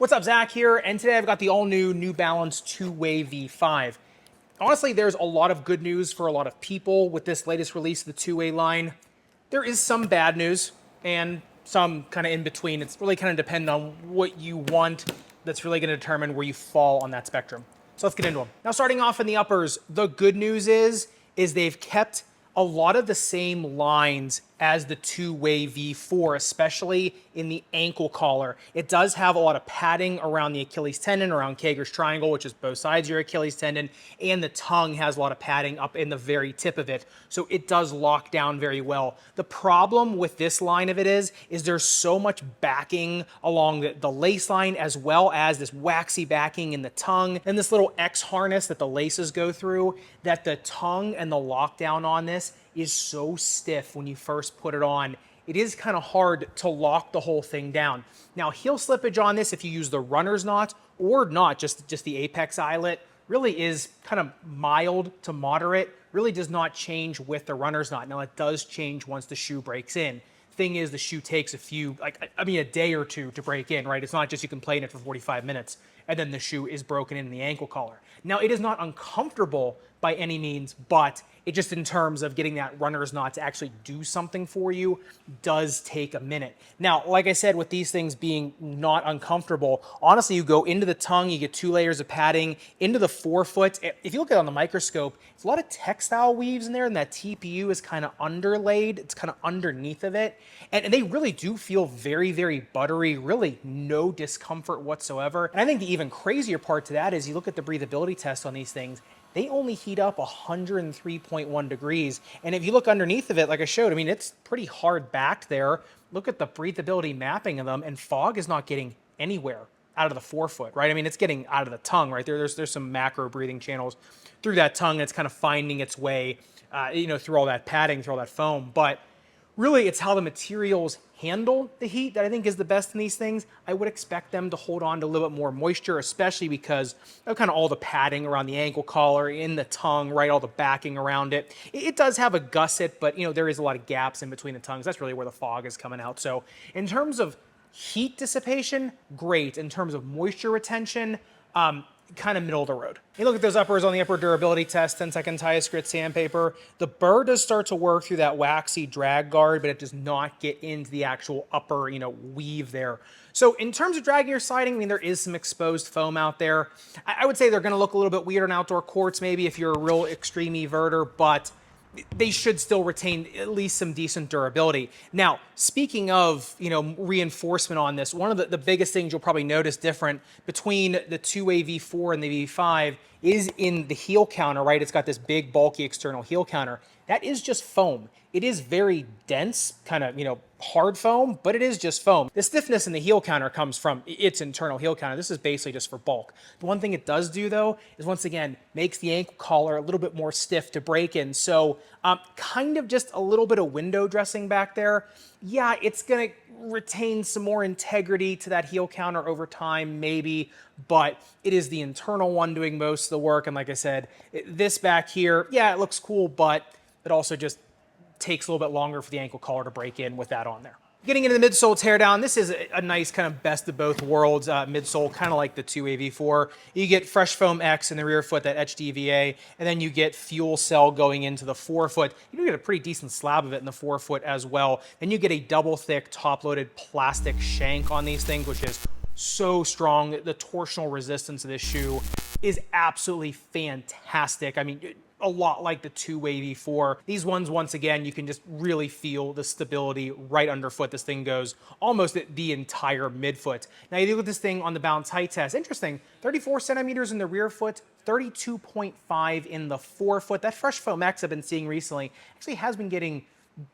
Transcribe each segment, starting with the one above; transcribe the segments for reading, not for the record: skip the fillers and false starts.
What's up, Zach here, and today I've got the all-new New Balance two-way V5. Honestly, there's a lot of good news for a lot of people with this latest release of the two-way line. There is some bad news, and some kind of in between. It's really kind of dependent on what you want that's really going to determine where you fall on that spectrum. So let's get into them. Now, starting off in the uppers, the good news is they've kept a lot of the same lines as the two-way V4, especially in the ankle collar. It does have a lot of padding around the Achilles tendon, around Kager's triangle, which is both sides of your Achilles tendon, and the tongue has a lot of padding up in the very tip of it. So it does lock down very well. The problem with this line of it is there's so much backing along the lace line, as well as this waxy backing in the tongue, and this little X harness that the laces go through, that the tongue and the lockdown on this is so stiff when you first put it on. It is kind of hard to lock the whole thing down. Now, heel slippage on this, if you use the runner's knot or not, just the apex eyelet, really is kind of mild to moderate, really does not change with the runner's knot. Now, it does change once the shoe breaks in. Thing is, the shoe takes a day or two to break in, right? It's not just you can play in it for 45 minutes and then the shoe is broken in the ankle collar. Now, it is not uncomfortable by any means, but it just, in terms of getting that runner's knot to actually do something for you, does take a minute. Now, like I said, with these things being not uncomfortable, honestly, you go into the tongue, you get 2 layers of padding, into the forefoot. If you look at it on the microscope, it's a lot of textile weaves in there, and that TPU is kind of underlaid. It's kind of underneath of it. And they really do feel very, very buttery, really no discomfort whatsoever. And I think the even crazier part to that is you look at the breathability test on these things, they only heat up 103.1 degrees. And if you look underneath of it, like I showed, I mean, it's pretty hard backed there. Look at the breathability mapping of them, and fog is not getting anywhere out of the forefoot, right? I mean, it's getting out of the tongue, right? There's some macro breathing channels through that tongue, and it's kind of finding its way, through all that padding, through all that foam. But really, it's how the materials handle the heat that I think is the best in these things. I would expect them to hold on to a little bit more moisture, especially because of kind of all the padding around the ankle collar, in the tongue, right, all the backing around it. It does have a gusset, but there is a lot of gaps in between the tongues. That's really where the fog is coming out. So in terms of heat dissipation, great. In terms of moisture retention, kind of middle of the road. You look at those uppers on the upper durability test, 10 seconds highest grit sandpaper. The burr does start to work through that waxy drag guard, but it does not get into the actual upper, weave there. So in terms of dragging or sliding, I mean, there is some exposed foam out there. I would say they're going to look a little bit weird on outdoor courts, maybe if you're a real extreme everter, but they should still retain at least some decent durability. Now, speaking of, reinforcement on this, one of the biggest things you'll probably notice different between the two-way V4 and the V5 is in the heel counter, right? It's got this big, bulky external heel counter. That is just foam. It is very dense, kind of, hard foam, but it is just foam. The stiffness in the heel counter comes from its internal heel counter. This is basically just for bulk. The one thing it does do, though, is once again, makes the ankle collar a little bit more stiff to break in. So kind of just a little bit of window dressing back there. Yeah, it's going to retain some more integrity to that heel counter over time, maybe, but it is the internal one doing most of the work. And like I said, this back here, yeah, it looks cool, but it also just takes a little bit longer for the ankle collar to break in with that on there. Getting into the midsole teardown, this is a nice kind of best of both worlds midsole, kind of like the two-way V4. You get Fresh Foam X in the rear foot, that HDVA, and then you get Fuel Cell going into the forefoot. You do get a pretty decent slab of it in the forefoot as well. Then you get a double thick top-loaded plastic shank on these things, which is so strong. The torsional resistance of this shoe is absolutely fantastic. I mean, a lot like the two-way V4. These ones, once again, you can just really feel the stability right underfoot. This thing goes almost at the entire midfoot. Now, you look at this thing on the balance height test. Interesting, 34 centimeters in the rear foot, 32.5 in the forefoot. That Fresh Foam X I've been seeing recently actually has been getting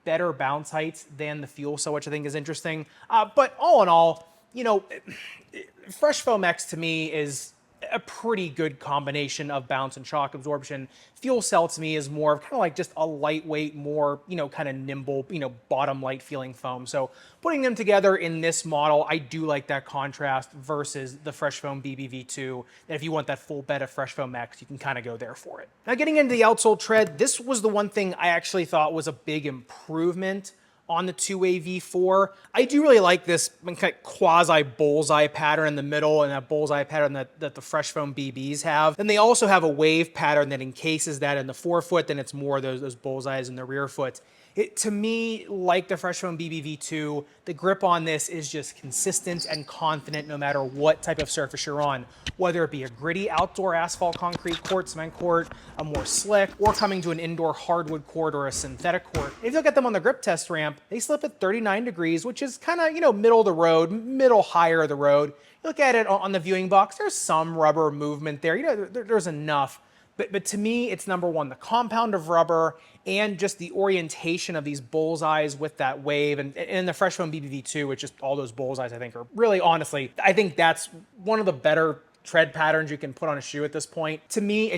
better bounce heights than the Fuel Cell, which I think is interesting. But all in all, Fresh Foam X to me is a pretty good combination of bounce and shock absorption. Fuel Cell to me is more of kind of like just a lightweight, more, kind of nimble, bottom light feeling foam. So putting them together in this model, I do like that contrast versus the Fresh Foam BBV2. And if you want that full bed of Fresh Foam X, you can kind of go there for it. Now, getting into the outsole tread, this was the one thing I actually thought was a big improvement on the two-way V4. I do really like this kind of quasi bullseye pattern in the middle and that bullseye pattern that the Fresh Foam BBs have. Then they also have a wave pattern that encases that in the forefoot, then it's more those bullseyes in the rear foot. To me, like the Fresh Foam BB V2, the grip on this is just consistent and confident no matter what type of surface you're on, whether it be a gritty outdoor asphalt concrete court, cement court, a more slick, or coming to an indoor hardwood court or a synthetic court. If you look at them on the grip test ramp, they slip at 39 degrees, which is kind of, middle of the road, middle higher of the road. You look at it on the viewing box, there's some rubber movement there. There's enough. But to me, it's number one, the compound of rubber and just the orientation of these bullseyes with that wave. And the Fresh Foam BBV2, which just all those bullseyes, I think are really, honestly, I think that's one of the better tread patterns you can put on a shoe at this point. To me,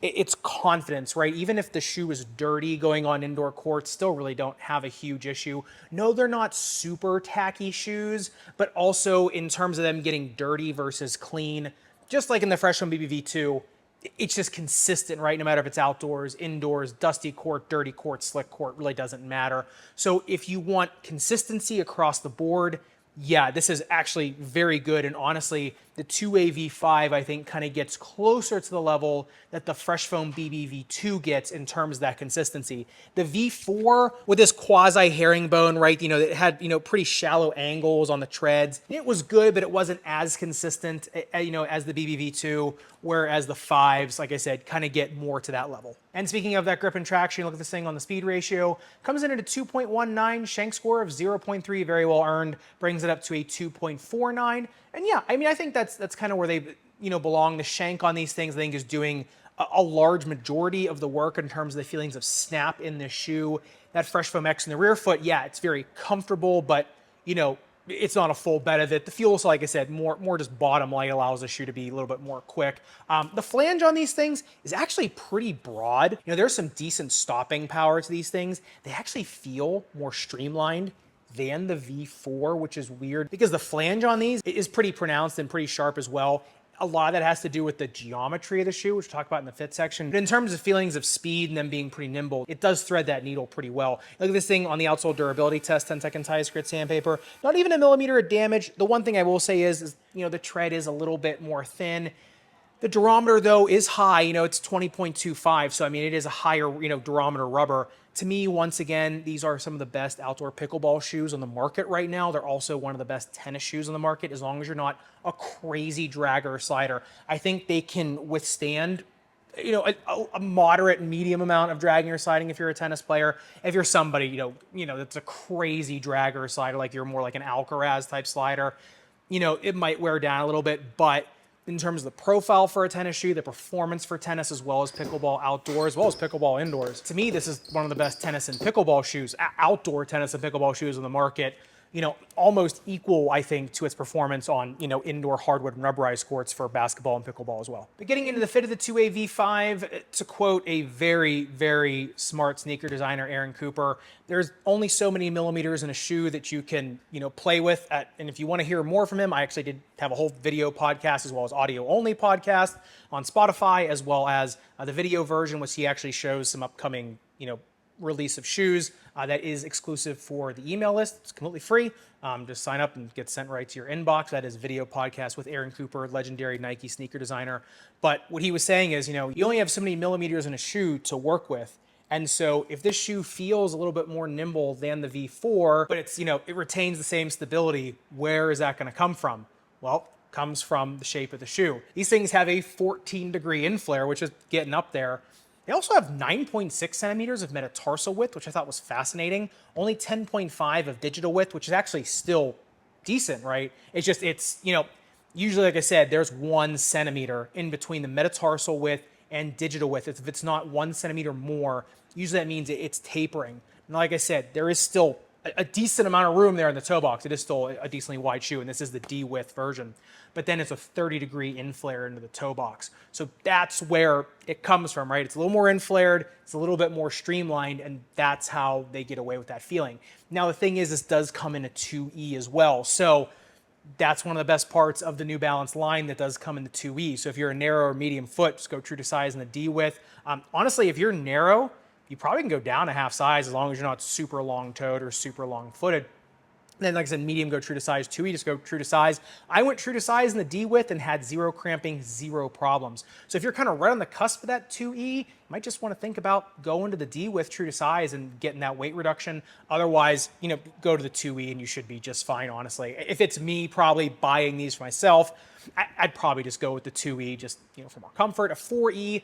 it's confidence, right? Even if the shoe is dirty going on indoor courts, still really don't have a huge issue. No, they're not super tacky shoes, but also in terms of them getting dirty versus clean, just like in the Fresh Foam BBV2, it's just consistent, right? No matter if it's outdoors, indoors, dusty court, dirty court, slick court, really doesn't matter. So if you want consistency across the board, yeah, this is actually very good. And honestly, the two-way V5, I think, kind of gets closer to the level that the Fresh Foam BB V2 gets in terms of that consistency. The V4 with this quasi herringbone, right? It had, pretty shallow angles on the treads. It was good, but it wasn't as consistent, as the BB V2, whereas the 5s, like I said, kind of get more to that level. And speaking of that grip and traction, look at this thing on the speed ratio. Comes in at a 2.19, shank score of 0.3, very well earned, brings it up to a 2.49. And yeah, I think that's kind of where they belong. The shank on these things, I think, is doing a large majority of the work in terms of the feelings of snap in the shoe. That Fresh Foam X in the rear foot, yeah, it's very comfortable, but it's not a full bed of it. The fuel, so like I said, more just bottom light allows the shoe to be a little bit more quick. The flange on these things is actually pretty broad. There's some decent stopping power to these things. They actually feel more streamlined than the V4, which is weird because the flange on these is pretty pronounced and pretty sharp as well. A lot of that has to do with the geometry of the shoe, which we'll talk about in the fit section. But in terms of feelings of speed and them being pretty nimble, it does thread that needle pretty well. Look at this thing on the outsole durability test, 10-second ties, grit sandpaper. Not even a millimeter of damage. The one thing I will say is the tread is a little bit more thin. The durometer, though, is high. It's 20.25, so it is a higher, durometer rubber. To me, once again, these are some of the best outdoor pickleball shoes on the market right now. They're also one of the best tennis shoes on the market, as long as you're not a crazy dragger or slider. I think they can withstand, a moderate, medium amount of dragging or sliding if you're a tennis player. If you're somebody, that's a crazy dragger or slider, like you're more like an Alcaraz type slider, it might wear down a little bit, but in terms of the profile for a tennis shoe, the performance for tennis, as well as pickleball outdoors, as well as pickleball indoors. To me, this is one of the best tennis and pickleball shoes, outdoor tennis and pickleball shoes on the market. Almost equal, I think, to its performance on, indoor hardwood and rubberized courts for basketball and pickleball as well. But getting into the fit of the two-way V5, to quote a very, very smart sneaker designer, Aaron Cooper, there's only so many millimeters in a shoe that you can, play with. And if you want to hear more from him, I actually did have a whole video podcast as well as audio-only podcast on Spotify, as well as the video version, which he actually shows some upcoming, release of shoes that is exclusive for the email list. It's completely free. Just sign up and get sent right to your inbox. That is video podcast with Aaron Cooper, legendary Nike sneaker designer. But what he was saying is, you only have so many millimeters in a shoe to work with. And so if this shoe feels a little bit more nimble than the V4, but it's, it retains the same stability, where is that going to come from? Well, comes from the shape of the shoe. These things have a 14-degree inflare, which is getting up there. They also have 9.6 centimeters of metatarsal width, which I thought was fascinating. Only 10.5 of digital width, which is actually still decent, right? It's usually, like I said, there's 1 centimeter in between the metatarsal width and digital width. If it's not 1 centimeter more, usually that means it's tapering. And like I said, there is still a decent amount of room there in the toe box. It is still a decently wide shoe, and this is the D-width version. But then it's a 30-degree inflare into the toe box. So that's where it comes from, right? It's a little more inflared, it's a little bit more streamlined, and that's how they get away with that feeling. Now, the thing is, this does come in a 2E as well. So that's one of the best parts of the New Balance line that does come in the 2E. So if you're a narrow or medium foot, just go true to size in the D width. Honestly, if you're narrow, you probably can go down a half size as long as you're not super long-toed or super long-footed. Then, like I said, medium, go true to size. 2E, just go true to size. I went true to size in the D width and had zero cramping, zero problems. So if you're kind of right on the cusp of that 2E, you might just want to think about going to the D width true to size and getting that weight reduction. Otherwise, go to the 2E and you should be just fine, honestly. If it's me probably buying these for myself, I'd probably just go with the 2E just, for more comfort. A 4E,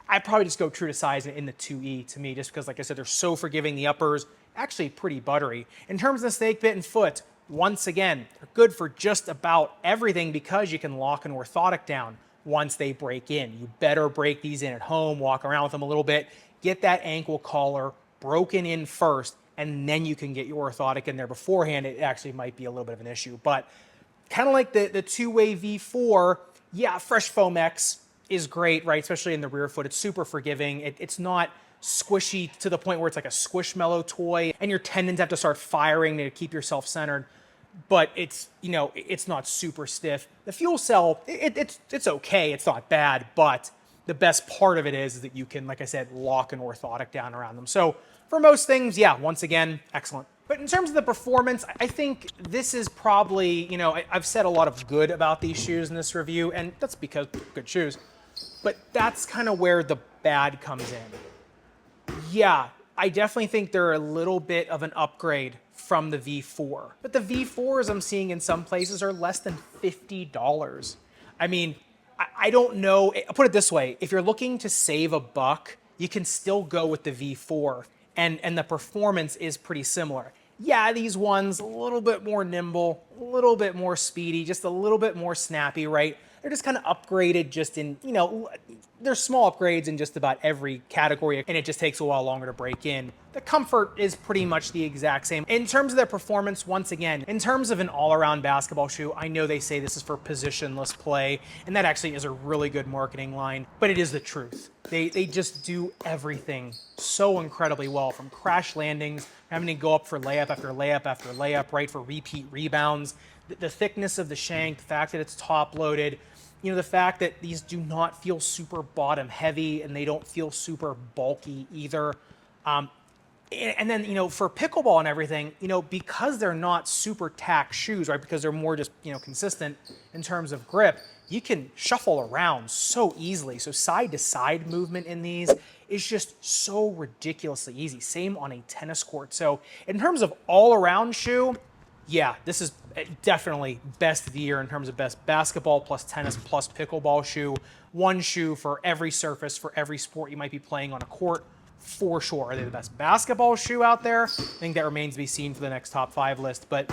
I'd probably just go true to size in the 2E to me, just because, like I said, they're so forgiving. The uppers, actually pretty buttery. In terms of the snake bit and foot, once again, they're good for just about everything because you can lock an orthotic down once they break in. You better break these in at home, walk around with them a little bit, get that ankle collar broken in first, and then you can get your orthotic in there beforehand. It actually might be a little bit of an issue, but kind of like the two-way V4, yeah, Fresh Foam X is great, right? Especially in the rear foot. It's super forgiving. It's not squishy to the point where it's like a Squishmallow toy and your tendons have to start firing to keep yourself centered. But it's, it's not super stiff. The Fuel Cell, it's okay. It's not bad, but the best part of it is that you can, like I said, lock an orthotic down around them. So for most things, yeah, once again, excellent. But in terms of the performance, I think this is probably, I've said a lot of good about these shoes in this review, and that's because good shoes. But that's kind of where the bad comes in. Yeah, I definitely think they're a little bit of an upgrade from the V4. But the V4s I'm seeing in some places are less than $50. I mean, I don't know. I'll put it this way. If you're looking to save a buck, you can still go with the V4. And the performance is pretty similar. Yeah, these ones a little bit more nimble, a little bit more speedy, just a little bit more snappy, right? They're just kind of upgraded just in, they're small upgrades in just about every category, and it just takes a while longer to break in. The comfort is pretty much the exact same. In terms of their performance, once again, in terms of an all-around basketball shoe, I know they say this is for positionless play, and that actually is a really good marketing line, but it is the truth. They just do everything so incredibly well, from crash landings, having to go up for layup after layup after layup, right, for repeat rebounds, the thickness of the shank, the fact that it's top-loaded, the fact that these do not feel super bottom heavy and they don't feel super bulky either. And then, for pickleball and everything, because they're not super tack shoes, right, because they're more just, consistent in terms of grip, you can shuffle around so easily. So side-to-side movement in these is just so ridiculously easy. Same on a tennis court. So in terms of all-around shoe, yeah, this is definitely best of the year in terms of best basketball plus tennis plus pickleball shoe. One shoe for every surface, for every sport you might be playing on a court, for sure. Are they the best basketball shoe out there? I think that remains to be seen for the next top 5 list. But,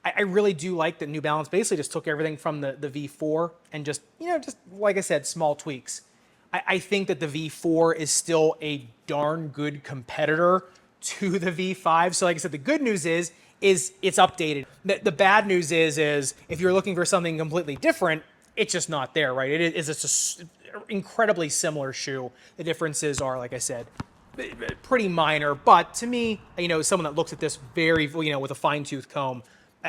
I really do like that New Balance basically just took everything from the V4 and just like I said, small tweaks. I think that the V4 is still a darn good competitor to the V5. So like I said, the good news is it's updated. The bad news is if you're looking for something completely different, it's just not there, right? It's an incredibly similar shoe. The differences are, like I said, pretty minor. But to me, someone that looks at this very, with a fine-tooth comb,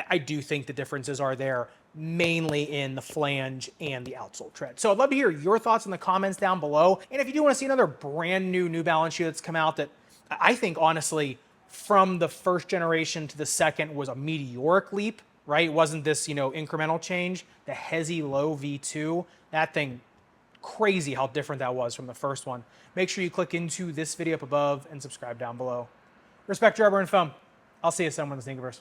I do think the differences are there, mainly in the flange and the outsole tread. So I'd love to hear your thoughts in the comments down below. And if you do want to see another brand new New Balance shoe that's come out that I think, honestly, from the first generation to the second was a meteoric leap, right? It wasn't this, incremental change. The Hesi Low V2, that thing, crazy how different that was from the first one. Make sure you click into this video up above and subscribe down below. Respect your rubber and foam. I'll see you somewhere in the Sneakerverse.